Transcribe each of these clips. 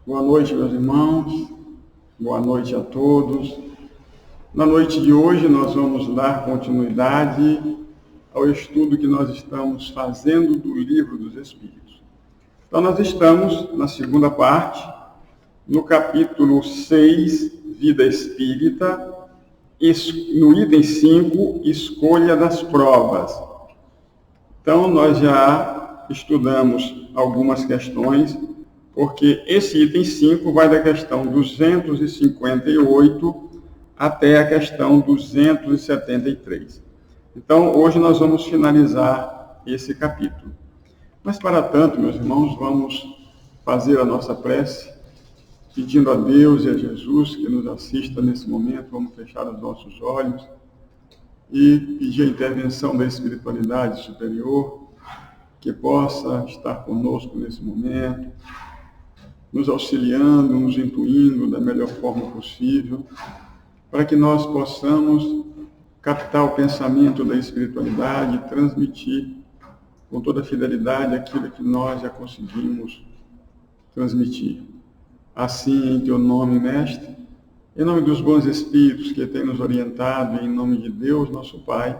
Boa noite, meus irmãos. Boa noite a todos. Na noite de hoje, nós vamos dar continuidade ao estudo que nós estamos fazendo do Livro dos Espíritos. Então, nós estamos na segunda parte, no capítulo 6, Vida Espírita, no item 5, Escolha das Provas. Então, nós já estudamos algumas questões, porque esse item 5 vai da questão 258 até a questão 273. Então, hoje nós vamos finalizar esse capítulo. Mas, para tanto, meus irmãos, vamos fazer a nossa prece, pedindo a Deus e a Jesus que nos assista nesse momento. Vamos fechar os nossos olhos e pedir a intervenção da espiritualidade superior, que possa estar conosco nesse momento, nos auxiliando, nos intuindo da melhor forma possível, para que nós possamos captar o pensamento da espiritualidade e transmitir com toda fidelidade aquilo que nós já conseguimos transmitir. Assim, em teu nome, Mestre, em nome dos bons Espíritos que têm nos orientado, em nome de Deus, nosso Pai,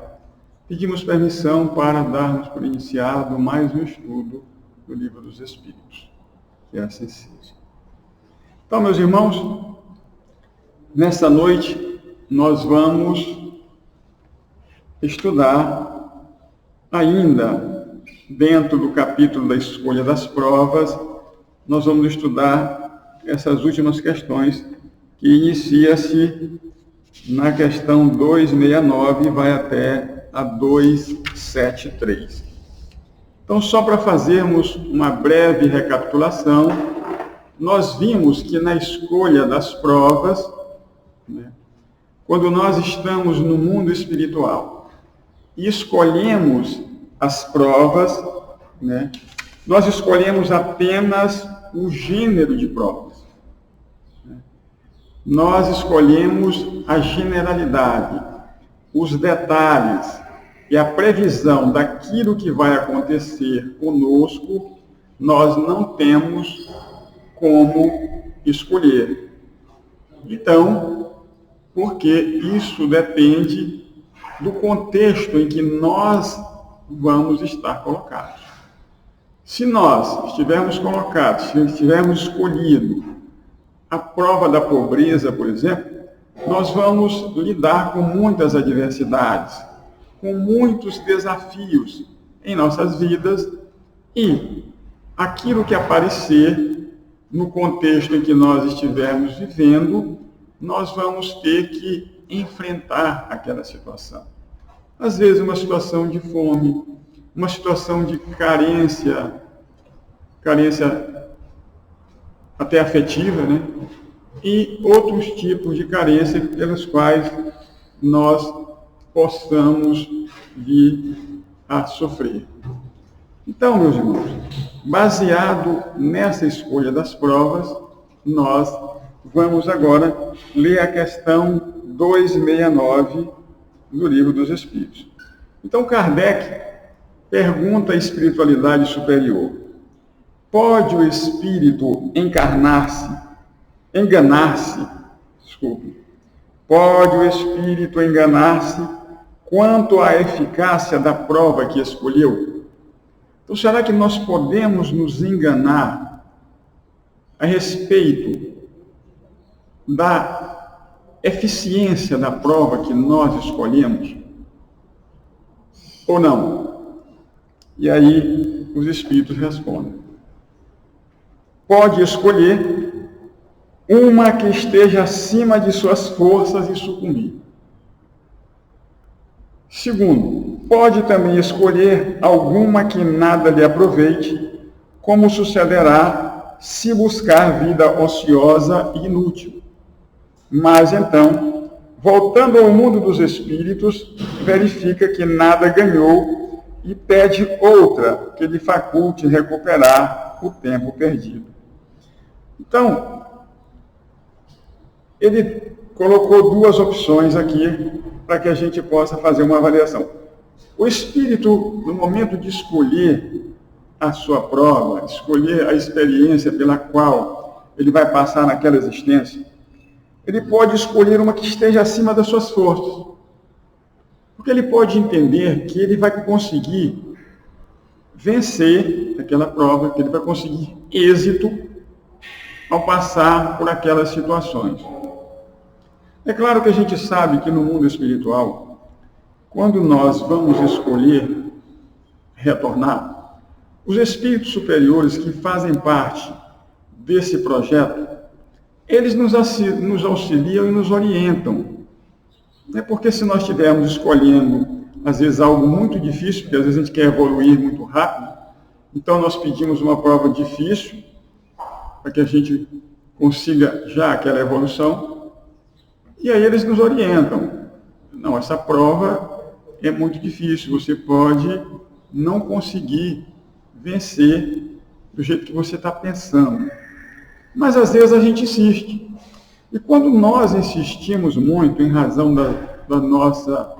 pedimos permissão para darmos por iniciado mais um estudo do Livro dos Espíritos. Que assim seja. Então, meus irmãos, nesta noite nós vamos estudar ainda dentro do capítulo da escolha das provas, nós vamos estudar essas últimas questões que inicia-se na questão 269 e vai até a 273. Então, só para fazermos uma breve recapitulação, nós vimos que na escolha das provas, quando nós estamos no mundo espiritual e escolhemos as provas, nós escolhemos apenas o gênero de provas. Nós escolhemos a generalidade, os detalhes e a previsão daquilo que vai acontecer conosco, nós não temos como escolher. Então, porque isso depende do contexto em que nós vamos estar colocados. Se nós estivermos colocados, se estivermos escolhido a prova da pobreza, por exemplo, nós vamos lidar com muitas adversidades, com muitos desafios em nossas vidas, e aquilo que aparecer no contexto em que nós estivermos vivendo, nós vamos ter que enfrentar aquela situação. Às vezes uma situação de fome, uma situação de carência até afetiva, e outros tipos de carência pelos quais nós possamos vir a sofrer. Então, meus irmãos, baseado nessa escolha das provas, nós vamos agora ler a questão 269 do Livro dos Espíritos. Então, Kardec pergunta à espiritualidade superior: pode o espírito pode o espírito enganar-se quanto à eficácia da prova que escolheu? Então, será que nós podemos nos enganar a respeito da eficiência da prova que nós escolhemos? Ou não? E aí os espíritos respondem: pode escolher uma que esteja acima de suas forças e sucumbir. Segundo, pode também escolher alguma que nada lhe aproveite, como sucederá se buscar vida ociosa e inútil. Mas então, voltando ao mundo dos espíritos, verifica que nada ganhou e pede outra que lhe faculte recuperar o tempo perdido. Então, ele colocou duas opções aqui para que a gente possa fazer uma avaliação. O espírito, no momento de escolher a sua prova, escolher a experiência pela qual ele vai passar naquela existência, ele pode escolher uma que esteja acima das suas forças. Porque ele pode entender que ele vai conseguir vencer aquela prova, que ele vai conseguir êxito ao passar por aquelas situações. É claro que a gente sabe que no mundo espiritual, quando nós vamos escolher retornar, os espíritos superiores que fazem parte desse projeto, eles nos auxiliam e nos orientam. É porque se nós estivermos escolhendo, às vezes, algo muito difícil, porque às vezes a gente quer evoluir muito rápido, então nós pedimos uma prova difícil, para que a gente consiga já aquela evolução, e aí eles nos orientam. Não, essa prova é muito difícil, você pode não conseguir vencer do jeito que você está pensando. Mas às vezes a gente insiste. E quando nós insistimos muito em razão da nossa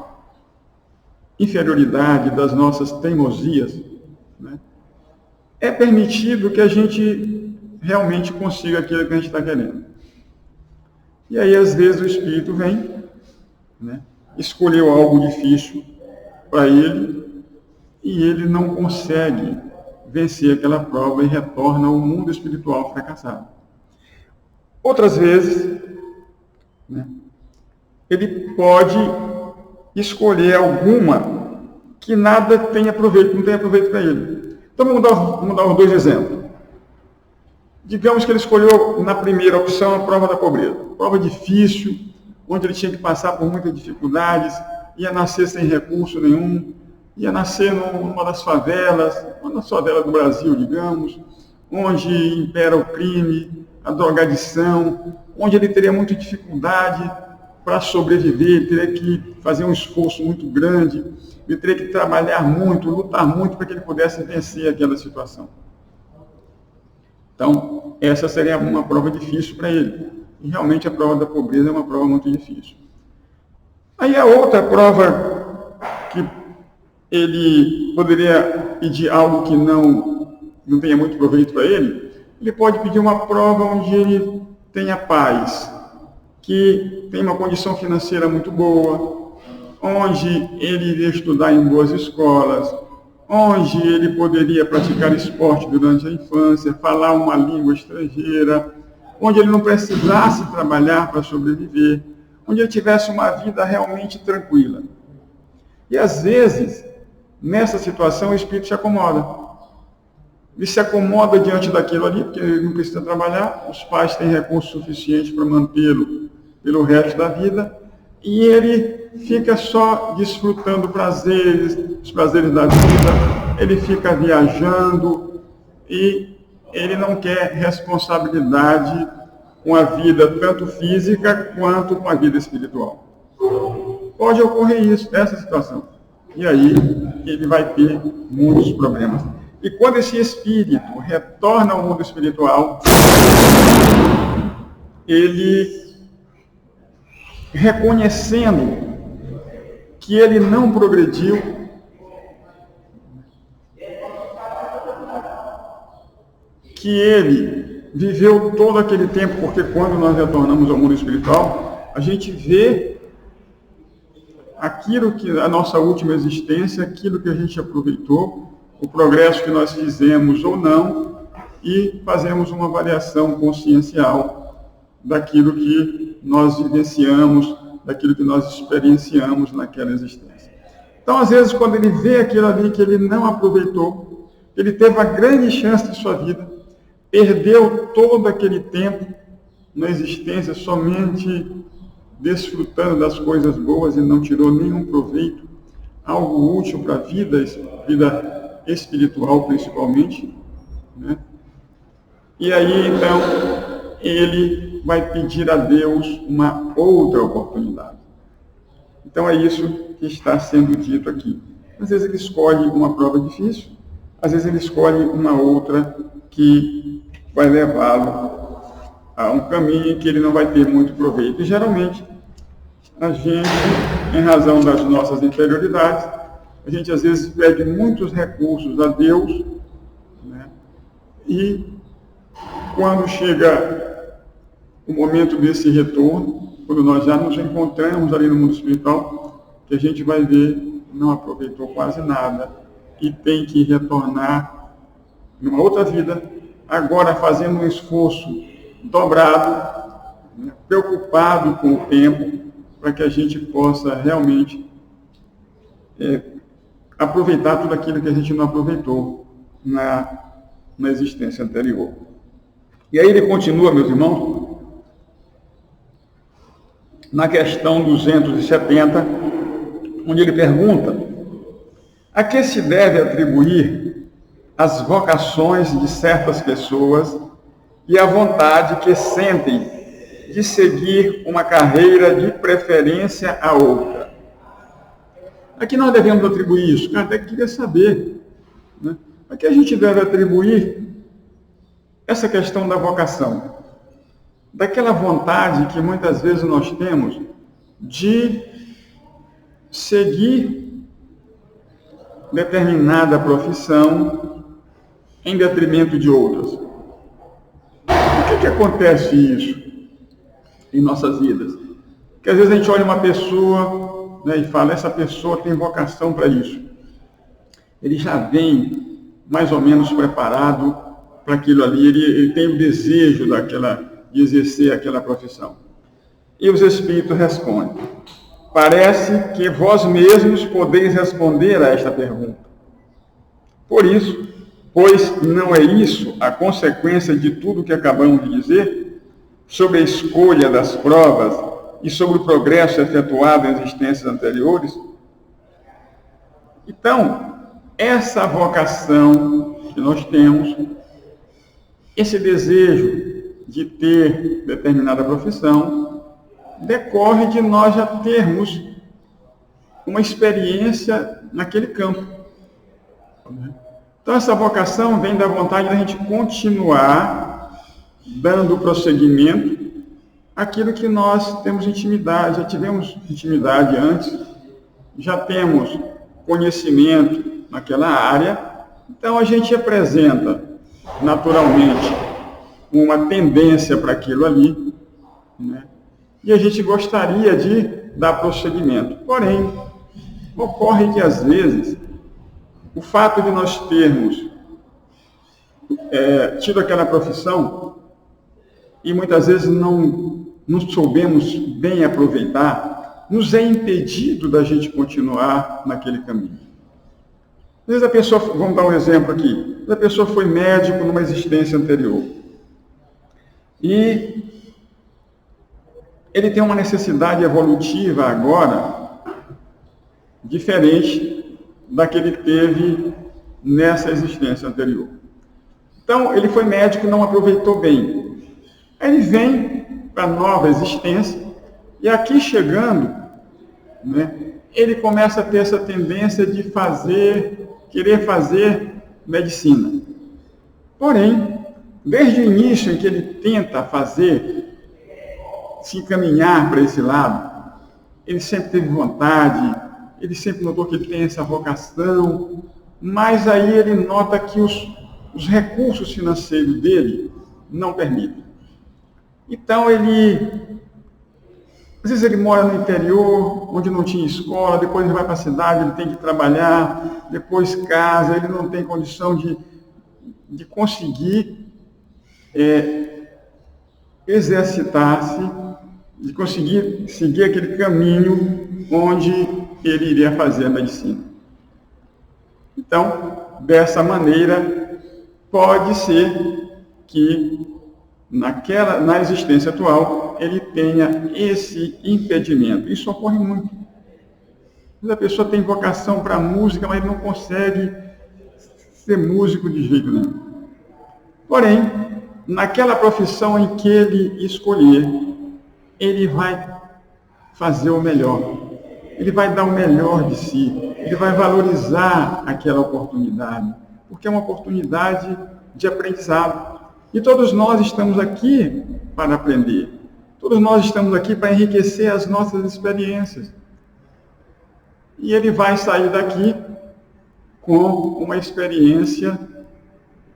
inferioridade, das nossas teimosias, né, é permitido que a gente realmente consiga aquilo que a gente está querendo. E aí, às vezes, o Espírito vem, né, escolheu algo difícil para ele, e ele não consegue vencer aquela prova e retorna ao mundo espiritual fracassado. Outras vezes, né, ele pode escolher alguma que nada tenha proveito, não tenha proveito para ele. Então vamos dar os dois exemplos. Digamos que ele escolheu na primeira opção a prova da pobreza. Prova difícil, onde ele tinha que passar por muitas dificuldades, ia nascer sem recurso nenhum, ia nascer numa das favelas, uma das favelas do Brasil, digamos, onde impera o crime, a drogadição, onde ele teria muita dificuldade para sobreviver, ele teria que fazer um esforço muito grande, ele teria que trabalhar muito, lutar muito para que ele pudesse vencer aquela situação. Então, essa seria uma prova difícil para ele. E realmente a prova da pobreza é uma prova muito difícil. Aí a outra prova que ele poderia pedir algo que não tenha muito proveito para ele pode pedir uma prova onde ele tenha paz, que tem uma condição financeira muito boa, onde ele iria estudar em boas escolas, onde ele poderia praticar esporte durante a infância, falar uma língua estrangeira, onde ele não precisasse trabalhar para sobreviver, onde ele tivesse uma vida realmente tranquila. E às vezes, nessa situação, o espírito se acomoda. Ele se acomoda diante daquilo ali, porque ele não precisa trabalhar, os pais têm recursos suficientes para mantê-lo pelo resto da vida, e ele fica só desfrutando os prazeres da vida, ele fica viajando, e ele não quer responsabilidade com a vida, tanto física quanto com a vida espiritual. Pode ocorrer essa situação. E aí ele vai ter muitos problemas. E quando esse espírito retorna ao mundo espiritual, ele, reconhecendo que ele não progrediu, que ele viveu todo aquele tempo, porque quando nós retornamos ao mundo espiritual, a gente vê aquilo que a nossa última existência, aquilo que a gente aproveitou, o progresso que nós fizemos ou não, e fazemos uma avaliação consciencial daquilo que nós vivenciamos, daquilo que nós experienciamos naquela existência. Então, às vezes, quando ele vê aquilo ali que ele não aproveitou, ele teve uma grande chance de sua vida, perdeu todo aquele tempo na existência somente desfrutando das coisas boas e não tirou nenhum proveito, algo útil para a vida espiritual principalmente, né? E aí, então, ele vai pedir a Deus uma outra oportunidade. Então é isso que está sendo dito aqui. Às vezes ele escolhe uma prova difícil, às vezes ele escolhe uma outra que vai levá-lo a um caminho em que ele não vai ter muito proveito. E geralmente, a gente, em razão das nossas inferioridades, a gente às vezes pede muitos recursos a Deus, né? E quando chega o momento desse retorno, quando nós já nos encontramos ali no mundo espiritual, que a gente vai ver que não aproveitou quase nada e tem que retornar numa outra vida, agora fazendo um esforço dobrado, né, preocupado com o tempo, para que a gente possa realmente aproveitar tudo aquilo que a gente não aproveitou na existência anterior. E aí ele continua, meus irmãos, na questão 270, onde ele pergunta: a que se deve atribuir as vocações de certas pessoas e a vontade que sentem de seguir uma carreira de preferência a outra? A que nós devemos atribuir isso? Kardec queria saber, né? A que a gente deve atribuir essa questão da vocação? Daquela vontade que muitas vezes nós temos de seguir determinada profissão em detrimento de outras. Por que acontece isso em nossas vidas? Porque às vezes a gente olha uma pessoa, né, e fala, essa pessoa tem vocação para isso. Ele já vem mais ou menos preparado para aquilo ali, ele tem o desejo de exercer aquela profissão. E os Espíritos respondem: parece que vós mesmos podeis responder a esta pergunta. Por isso, pois não é isso a consequência de tudo que acabamos de dizer, sobre a escolha das provas e sobre o progresso efetuado em existências anteriores? Então, essa vocação que nós temos, esse desejo de ter determinada profissão, decorre de nós já termos uma experiência naquele campo. Então, essa vocação vem da vontade da gente continuar dando prosseguimento àquilo que nós temos intimidade, já tivemos intimidade antes, já temos conhecimento naquela área, então a gente apresenta naturalmente uma tendência para aquilo ali, né? E a gente gostaria de dar prosseguimento. Porém, ocorre que às vezes o fato de nós termos tido aquela profissão e muitas vezes não soubemos bem aproveitar, nos é impedido da gente continuar naquele caminho. Às vezes a pessoa, vamos dar um exemplo aqui, a pessoa foi médico numa existência anterior e ele tem uma necessidade evolutiva agora diferente da que ele teve nessa existência anterior. Então, ele foi médico e não aproveitou bem. Aí ele vem para a nova existência e aqui chegando, né, ele começa a ter essa tendência de querer fazer medicina. Porém, desde o início em que ele tenta se encaminhar para esse lado, ele sempre teve vontade, ele sempre notou que ele tem essa vocação, mas aí ele nota que os recursos financeiros dele não permitem. Então às vezes ele mora no interior, onde não tinha escola, depois ele vai para a cidade, ele tem que trabalhar, depois casa, ele não tem condição de conseguir exercitar-se, de conseguir seguir aquele caminho onde ele iria fazer a medicina. Então, dessa maneira, pode ser que na existência atual ele tenha esse impedimento. Isso ocorre muito. A pessoa tem vocação para música, mas não consegue ser músico de jeito nenhum. Porém, naquela profissão em que ele escolher, ele vai fazer o melhor. Ele vai dar o melhor de si. Ele vai valorizar aquela oportunidade, porque é uma oportunidade de aprendizado. E todos nós estamos aqui para aprender. Todos nós estamos aqui para enriquecer as nossas experiências. E ele vai sair daqui com uma experiência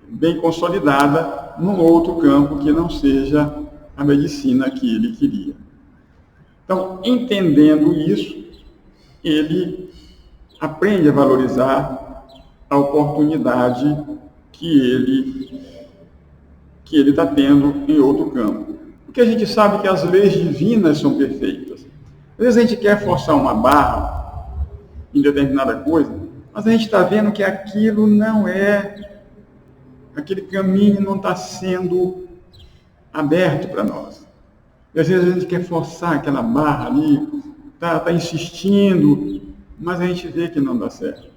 bem consolidada num outro campo que não seja a medicina que ele queria. Então, entendendo isso, ele aprende a valorizar a oportunidade que ele está tendo em outro campo. Porque a gente sabe que as leis divinas são perfeitas. Às vezes a gente quer forçar uma barra em determinada coisa, mas a gente está vendo que aquilo não é, aquele caminho não está sendo aberto para nós. E às vezes a gente quer forçar aquela barra ali, está insistindo, mas a gente vê que não dá certo.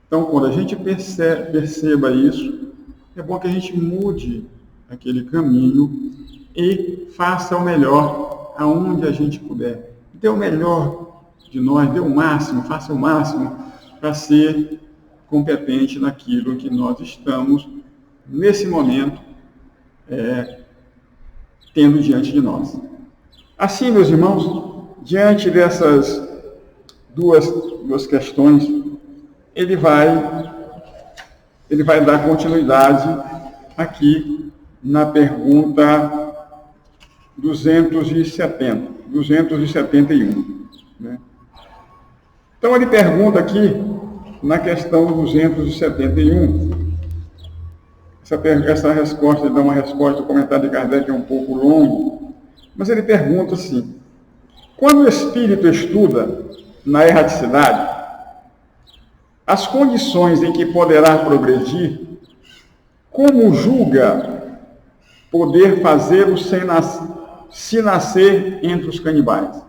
Então, quando a gente perceba isso, é bom que a gente mude aquele caminho e faça o melhor aonde a gente puder. Dê o melhor de nós, dê o máximo, faça o máximo para ser competente naquilo que nós estamos, nesse momento, tendo diante de nós. Assim, meus irmãos, diante dessas duas questões, ele vai dar continuidade aqui na pergunta 271. Né? Então, ele pergunta aqui, na questão 271, essa resposta, ele dá uma resposta, o comentário de Kardec é um pouco longo, mas ele pergunta assim: quando o espírito estuda na erraticidade, as condições em que poderá progredir, como julga poder fazê-lo se nascer entre os canibais?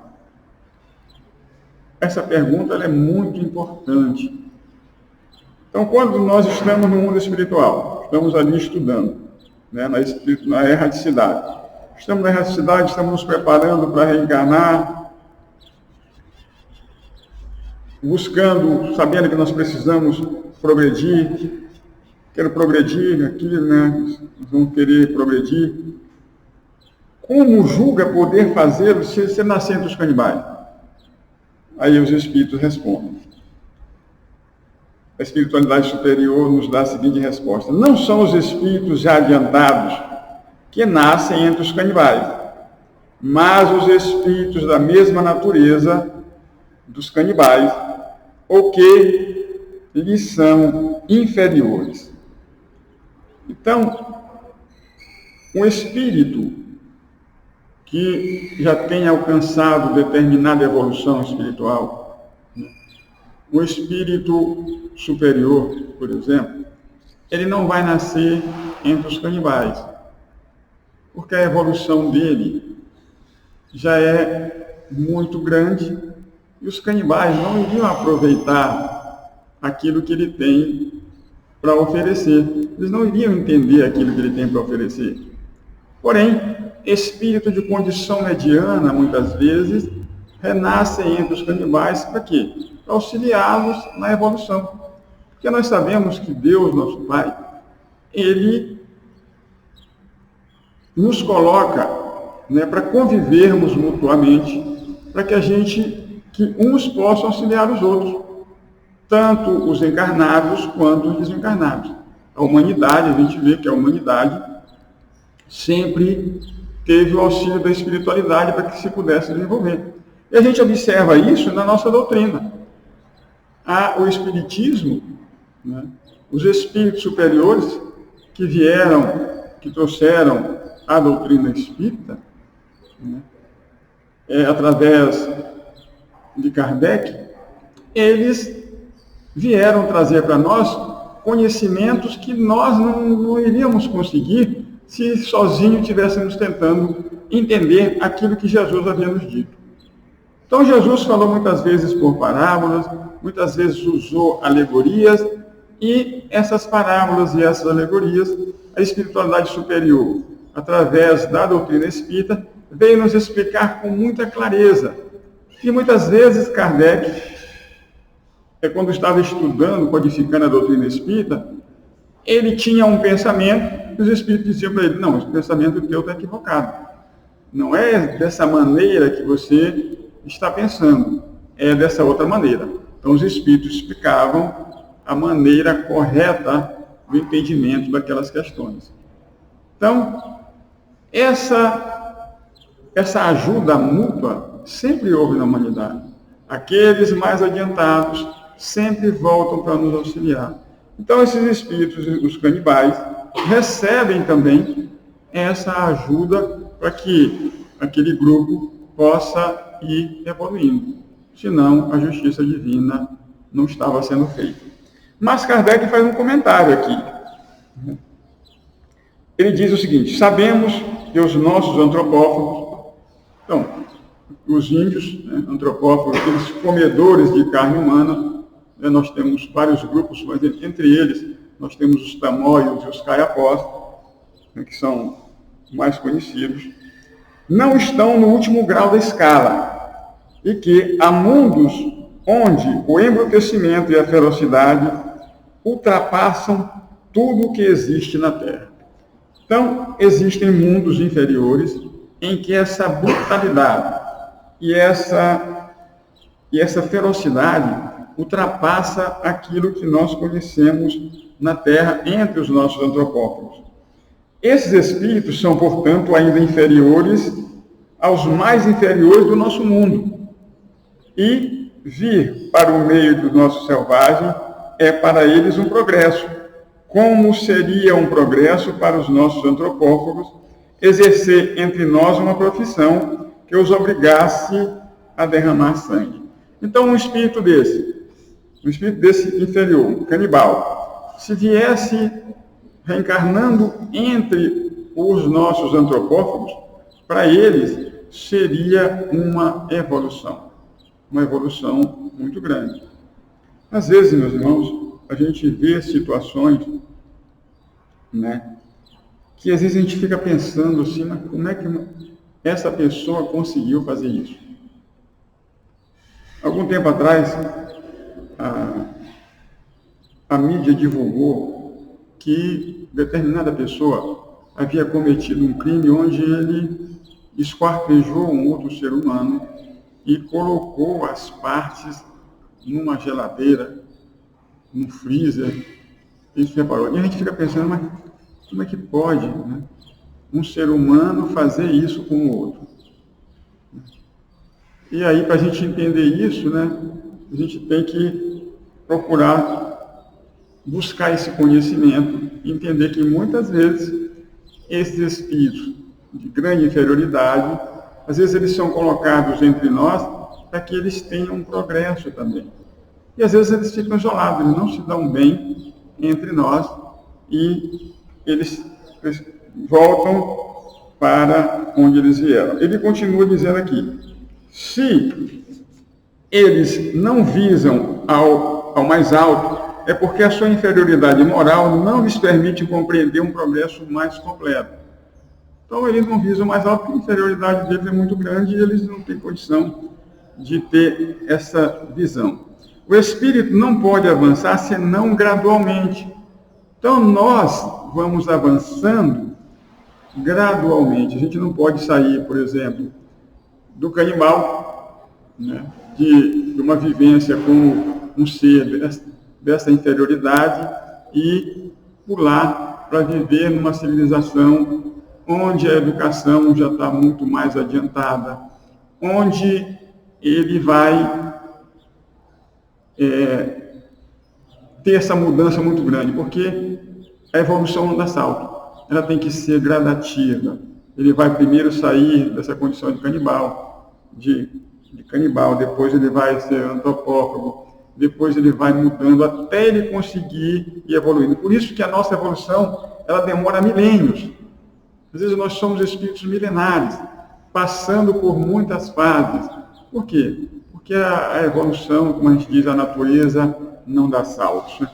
Essa pergunta ela é muito importante. Então, quando nós estamos no mundo espiritual, estamos ali estudando, né, na erraticidade. Estamos na erraticidade, estamos nos preparando para reencarnar, buscando, sabendo que nós precisamos progredir. Quero progredir aqui, né? Vamos querer progredir. Como julga poder fazê-lo se nascer entre os canibais? Aí os espíritos respondem. A espiritualidade superior nos dá a seguinte resposta: não são os espíritos já adiantados que nascem entre os canibais, mas os espíritos da mesma natureza dos canibais, ou que lhes são inferiores. Então, um espírito que já tenha alcançado determinada evolução espiritual, um espírito superior, por exemplo, ele não vai nascer entre os canibais, porque a evolução dele já é muito grande e os canibais não iriam aproveitar aquilo que ele tem para oferecer. Eles não iriam entender aquilo que ele tem para oferecer. Porém, espírito de condição mediana, muitas vezes, renascem entre os canibais para quê? Para auxiliá-los na evolução. Porque nós sabemos que Deus, nosso Pai, Ele nos coloca, né, para convivermos mutuamente, para que uns possam auxiliar os outros, tanto os encarnados quanto os desencarnados. A humanidade, a gente vê que a humanidade sempre teve o auxílio da espiritualidade para que se pudesse desenvolver. E a gente observa isso na nossa doutrina. O Espiritismo, né, os espíritos superiores que trouxeram a doutrina espírita, né, através de Kardec, eles vieram trazer para nós conhecimentos que nós não iríamos conseguir se sozinhos estivéssemos tentando entender aquilo que Jesus havia nos dito. Então, Jesus falou muitas vezes por parábolas, muitas vezes usou alegorias, e essas parábolas e essas alegorias, a espiritualidade superior, através da doutrina espírita, veio nos explicar com muita clareza. E muitas vezes Kardec, quando estava estudando, codificando a doutrina espírita, ele tinha um pensamento, e os espíritos diziam para ele: não, esse pensamento teu está equivocado. Não é dessa maneira que você está pensando, é dessa outra maneira. Então os espíritos explicavam a maneira correta do entendimento daquelas questões. Então, essa essa ajuda mútua sempre houve na humanidade. Aqueles mais adiantados sempre voltam para nos auxiliar. Então, esses espíritos, os canibais, recebem também essa ajuda para que aquele grupo possa ir evoluindo. Senão, a justiça divina não estava sendo feita. Mas Kardec faz um comentário aqui. Ele diz o seguinte: sabemos que os nossos antropófagos, então, os índios, antropófagos, aqueles comedores de carne humana, nós temos vários grupos, mas entre eles nós temos os tamoios e os caiapós, que são mais conhecidos, não estão no último grau da escala, e que há mundos onde o embrutecimento e a ferocidade ultrapassam tudo o que existe na Terra. Então, existem mundos inferiores em que essa brutalidade e essa ferocidade ultrapassa aquilo que nós conhecemos na Terra entre os nossos antropófagos. Esses espíritos são, portanto, ainda inferiores aos mais inferiores do nosso mundo. E vir para o meio do nosso selvagem é para eles um progresso. Como seria um progresso para os nossos antropófagos exercer entre nós uma profissão que os obrigasse a derramar sangue? Então, um espírito desse inferior, canibal, se viesse reencarnando entre os nossos antropófagos, para eles seria uma evolução muito grande. Às vezes, meus irmãos, a gente vê situações, que às vezes a gente fica pensando assim, mas como é que essa pessoa conseguiu fazer isso? Algum tempo atrás, a mídia divulgou que determinada pessoa havia cometido um crime onde ele esquartejou um outro ser humano e colocou as partes numa geladeira, num freezer, e separou. E a gente fica pensando, mas como é que pode, um ser humano fazer isso com o outro? E aí, para a gente entender isso, a gente tem que procurar buscar esse conhecimento e entender que muitas vezes esses espíritos de grande inferioridade, às vezes eles são colocados entre nós para que eles tenham um progresso também. E às vezes eles ficam isolados, eles não se dão bem entre nós e eles voltam para onde eles vieram. Ele continua dizendo aqui: se eles não visam ao mais alto, é porque a sua inferioridade moral não lhes permite compreender um progresso mais completo. Então, eles não visam mais alto porque a inferioridade deles é muito grande e eles não têm condição de ter essa visão. O espírito não pode avançar senão gradualmente. Então, nós vamos avançando gradualmente. A gente não pode sair, por exemplo, do canibal, de uma vivência como um ser dessa inferioridade e pular para viver numa civilização onde a educação já está muito mais adiantada, onde ele vai ter essa mudança muito grande, porque a evolução não dá salto, ela tem que ser gradativa. Ele vai primeiro sair dessa condição de canibal, depois ele vai ser antropófago, depois ele vai mudando até ele conseguir ir evoluindo. Por isso que a nossa evolução, ela demora milênios. Às vezes nós somos espíritos milenares, passando por muitas fases. Por quê? Porque a evolução, como a gente diz, a natureza não dá saltos.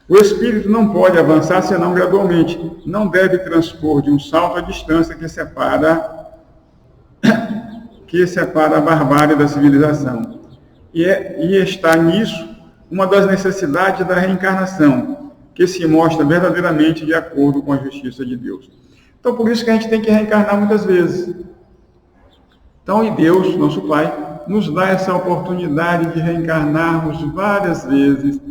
O espírito não pode avançar senão gradualmente. Não deve transpor de um salto a distância que separa a barbárie da civilização. E está nisso uma das necessidades da reencarnação, que se mostra verdadeiramente de acordo com a justiça de Deus. Então, por isso que a gente tem que reencarnar muitas vezes. Então, e Deus, nosso Pai, nos dá essa oportunidade de reencarnarmos várias vezes.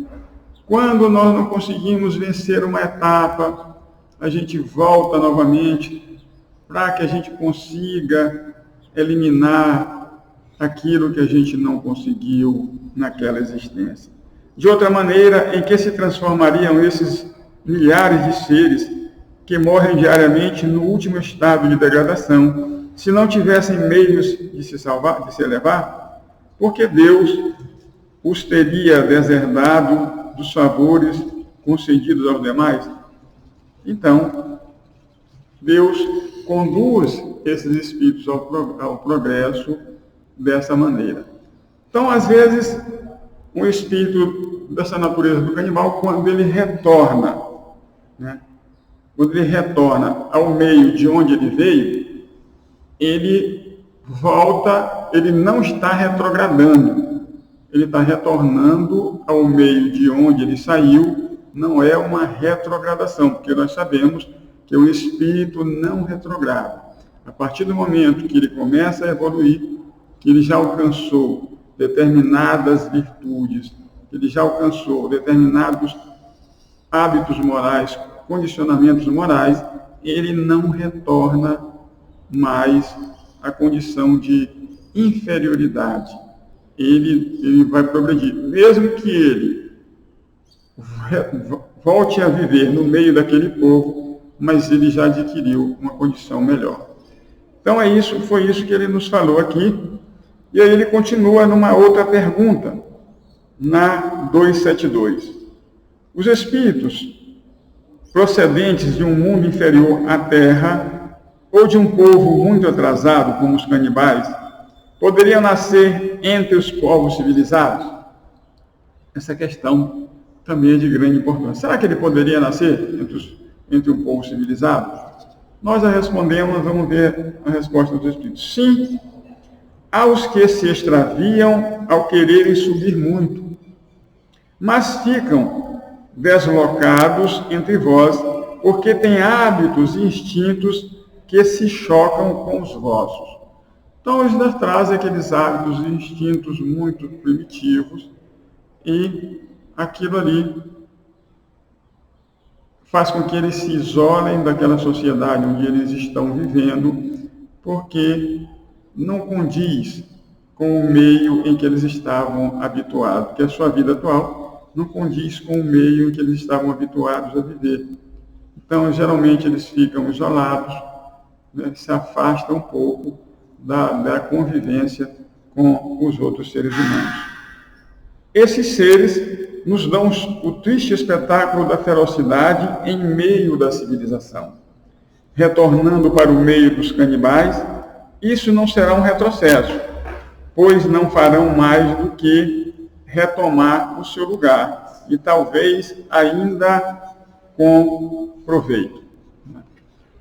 Quando nós não conseguimos vencer uma etapa, a gente volta novamente para que a gente consiga eliminar aquilo que a gente não conseguiu naquela existência. De outra maneira, em que se transformariam esses milhares de seres que morrem diariamente no último estado de degradação, se não tivessem meios de se salvar, de se elevar? Porque Deus os teria deserdado dos favores concedidos aos demais? Então, Deus conduz esses espíritos ao progresso dessa maneira. Então, às vezes, um espírito dessa natureza do canibal, quando ele retorna, quando ele retorna ao meio de onde ele veio, ele volta, ele não está retrogradando, ele está retornando ao meio de onde ele saiu. Não é uma retrogradação, porque nós sabemos que o espírito não retrograda. A partir do momento que ele começa a evoluir, que ele já alcançou determinadas virtudes, que ele já alcançou determinados hábitos morais, condicionamentos morais, ele não retorna mais à condição de inferioridade. Ele vai progredir. Mesmo que ele volte a viver no meio daquele povo, mas ele já adquiriu uma condição melhor. Então foi isso que ele nos falou aqui. E aí ele continua numa outra pergunta, na 272. Os espíritos procedentes de um mundo inferior à Terra, ou de um povo muito atrasado, como os canibais, poderiam nascer entre os povos civilizados? Essa questão também é de grande importância. Será que ele poderia nascer entre um povo civilizado? Nós a respondemos, vamos ver a resposta dos espíritos. Sim, aos que se extraviam ao quererem subir muito, mas ficam deslocados entre vós, porque têm hábitos e instintos que se chocam com os vossos. Então, eles nos trazem aqueles hábitos e instintos muito primitivos, e aquilo ali faz com que eles se isolem daquela sociedade onde eles estão vivendo, porque não condiz com o meio em que eles estavam habituados, que a sua vida atual não condiz com o meio em que eles estavam habituados a viver. Então, geralmente, eles ficam isolados, se afastam um pouco da convivência com os outros seres humanos. Esses seres nos dão o triste espetáculo da ferocidade em meio da civilização. Retornando para o meio dos canibais, isso não será um retrocesso, pois não farão mais do que retomar o seu lugar, e talvez ainda com proveito.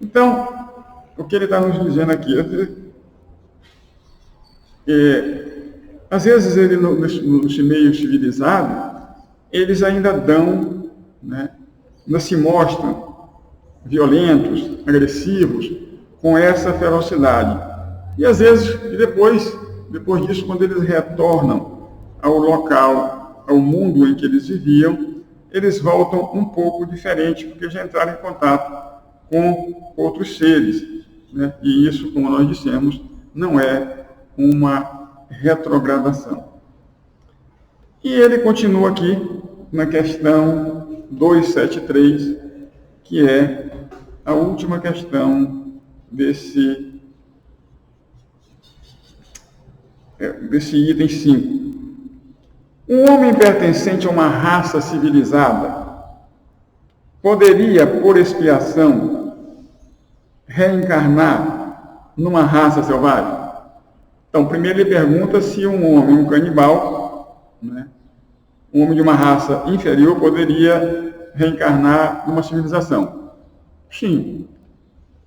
Então, o que ele está nos dizendo aqui? Às vezes, ele, nesse meio civilizado, eles ainda dão, ainda se mostram violentos, agressivos, com essa ferocidade. E às vezes, depois disso, quando eles retornam ao local, ao mundo em que eles viviam, eles voltam um pouco diferente, porque já entraram em contato com outros seres. E isso, como nós dissemos, não é uma retrogradação. E ele continua aqui na questão 273, que é a última questão desse item 5. Um homem pertencente a uma raça civilizada poderia, por expiação, reencarnar numa raça selvagem? Então, primeiro ele pergunta se um homem, um canibal, um homem de uma raça inferior, poderia reencarnar numa civilização. Sim.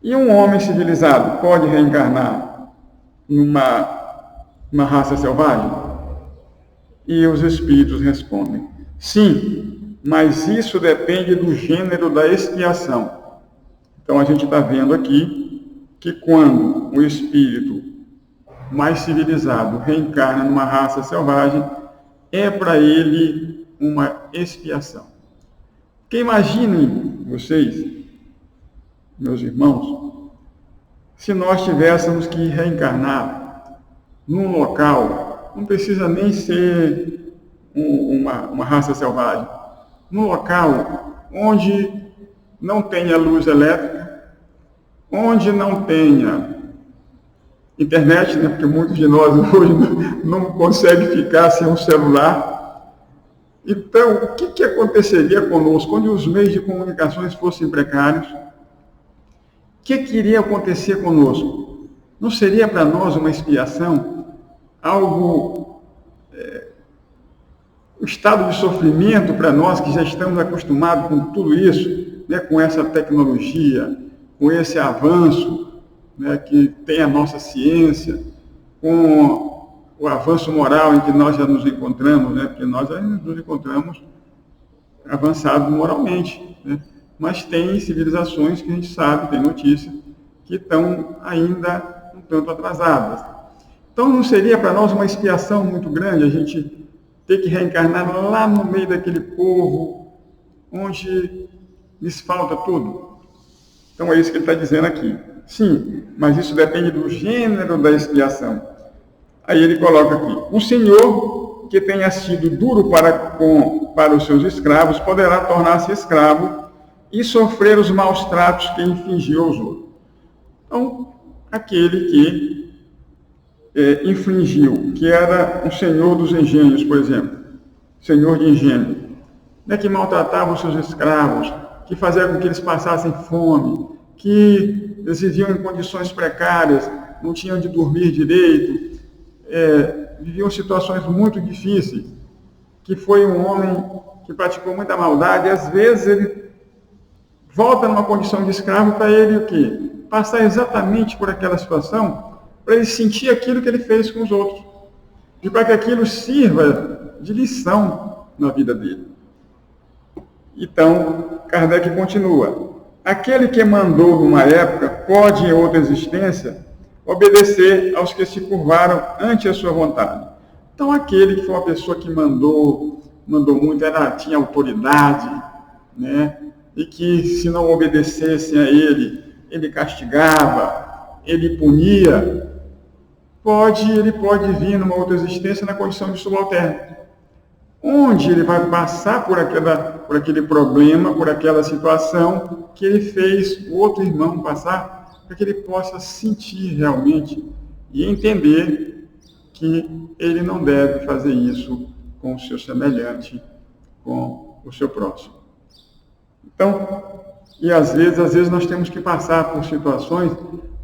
E um homem civilizado pode reencarnar numa raça selvagem? E os espíritos respondem: sim, mas isso depende do gênero da expiação. Então a gente está vendo aqui que quando o espírito mais civilizado reencarna numa raça selvagem, é para ele uma expiação. Porque imaginem vocês, meus irmãos, se nós tivéssemos que reencarnar num local, não precisa nem ser uma raça selvagem, num local onde não tenha luz elétrica, onde não tenha internet, né? Porque muitos de nós hoje não conseguem ficar sem um celular. Então, o que aconteceria conosco onde os meios de comunicações fossem precários? O que iria acontecer conosco? Não seria para nós uma expiação? Algo, um estado de sofrimento para nós que já estamos acostumados com tudo isso, né? Com essa tecnologia, com esse avanço, né, que tem a nossa ciência, com o avanço moral em que nós já nos encontramos, né, porque nós já nos encontramos avançados moralmente, né, mas tem civilizações que a gente sabe, tem notícia, que estão ainda um tanto atrasadas. Então não seria para nós uma expiação muito grande a gente ter que reencarnar lá no meio daquele povo onde lhes falta tudo? Então é isso que ele está dizendo aqui. Sim, mas isso depende do gênero da expiação. Aí ele coloca aqui: um senhor que tenha sido duro para os seus escravos poderá tornar-se escravo e sofrer os maus tratos que infligiu aos outros. Então, aquele que infligiu, que era um senhor dos engenhos, por exemplo, senhor de engenho, né, que maltratava os seus escravos, que fazia com que eles passassem fome, que eles viviam em condições precárias, não tinham de dormir direito, viviam situações muito difíceis, que foi um homem que praticou muita maldade, e às vezes ele volta numa condição de escravo para ele o quê? Passar exatamente por aquela situação, para ele sentir aquilo que ele fez com os outros, e para que aquilo sirva de lição na vida dele. Então, Kardec continua: aquele que mandou numa época pode, em outra existência, obedecer aos que se curvaram ante a sua vontade. Então, aquele que foi uma pessoa que mandou muito, tinha autoridade, né? E que, se não obedecessem a ele castigava, ele punia, ele pode vir numa outra existência na condição de subalterno, onde ele vai passar por aquele problema, por aquela situação que ele fez o outro irmão passar, para que ele possa sentir realmente e entender que ele não deve fazer isso com o seu semelhante, com o seu próximo. Então, e às vezes nós temos que passar por situações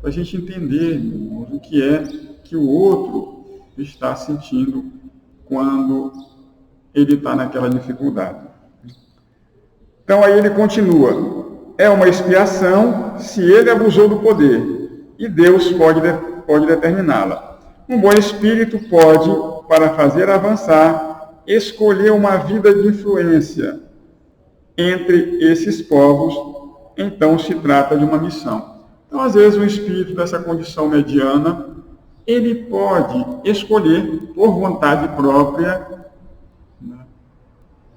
para a gente entender o que é que o outro está sentindo quando ele está naquela dificuldade. Então aí ele continua: é uma expiação se ele abusou do poder, e Deus pode determiná-la. Um bom espírito pode, para fazer avançar, escolher uma vida de influência entre esses povos, então se trata de uma missão. Então, às vezes, um espírito dessa condição mediana, ele pode escolher, por vontade própria,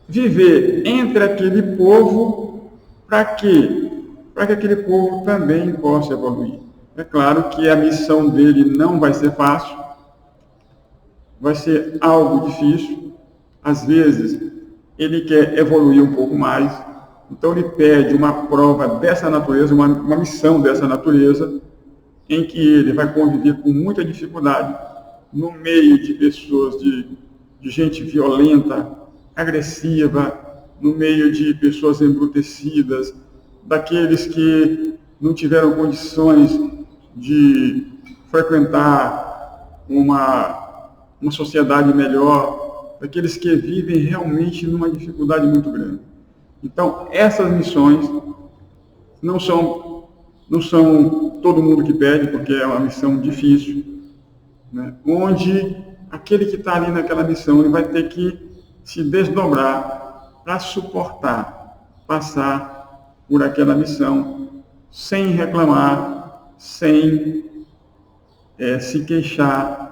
viver entre aquele povo para quê? Para que aquele povo também possa evoluir. É claro que a missão dele não vai ser fácil, vai ser algo difícil. Às vezes, ele quer evoluir um pouco mais, então ele pede uma prova dessa natureza, uma missão dessa natureza, em que ele vai conviver com muita dificuldade no meio de pessoas, de gente violenta, agressiva, no meio de pessoas embrutecidas, daqueles que não tiveram condições de frequentar uma sociedade melhor, daqueles que vivem realmente numa dificuldade muito grande. Então, essas missões não são todo mundo que pede, porque é uma missão difícil, né? Onde aquele que está ali naquela missão, ele vai ter que se desdobrar para suportar, passar por aquela missão, sem reclamar, sem se queixar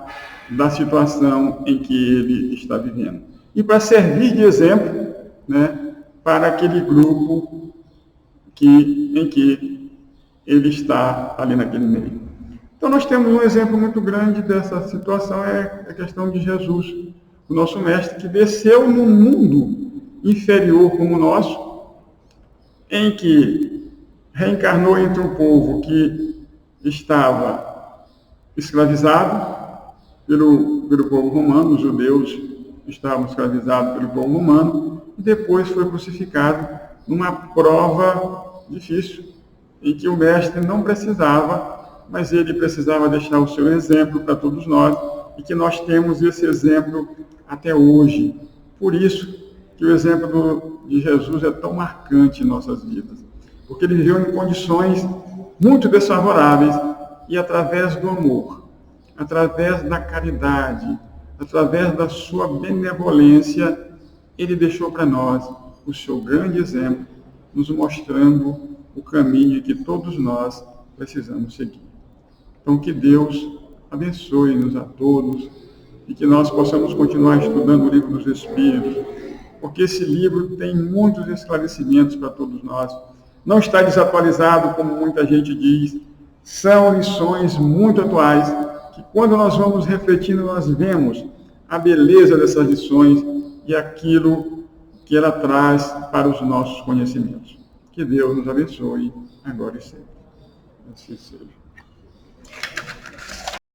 da situação em que ele está vivendo. E para servir de exemplo, né, para aquele grupo em que ele está ali naquele meio. Então nós temos um exemplo muito grande dessa situação, é a questão de Jesus, o nosso mestre, que desceu num mundo inferior como o nosso, em que reencarnou entre um povo que estava escravizado pelo povo romano, os judeus estavam escravizados pelo povo romano, e depois foi crucificado numa prova difícil, em que o mestre não precisava, mas ele precisava deixar o seu exemplo para todos nós, e que nós temos esse exemplo até hoje. Por isso que o exemplo de Jesus é tão marcante em nossas vidas, porque ele viveu em condições muito desfavoráveis, e através do amor, através da caridade, através da sua benevolência, ele deixou para nós o seu grande exemplo, nos mostrando o caminho que todos nós precisamos seguir. Então, que Deus abençoe-nos a todos e que nós possamos continuar estudando o livro dos Espíritos, porque esse livro tem muitos esclarecimentos para todos nós. Não está desatualizado, como muita gente diz. São lições muito atuais, que quando nós vamos refletindo, nós vemos a beleza dessas lições e aquilo que ela traz para os nossos conhecimentos. Que Deus nos abençoe, agora e sempre. Assim seja.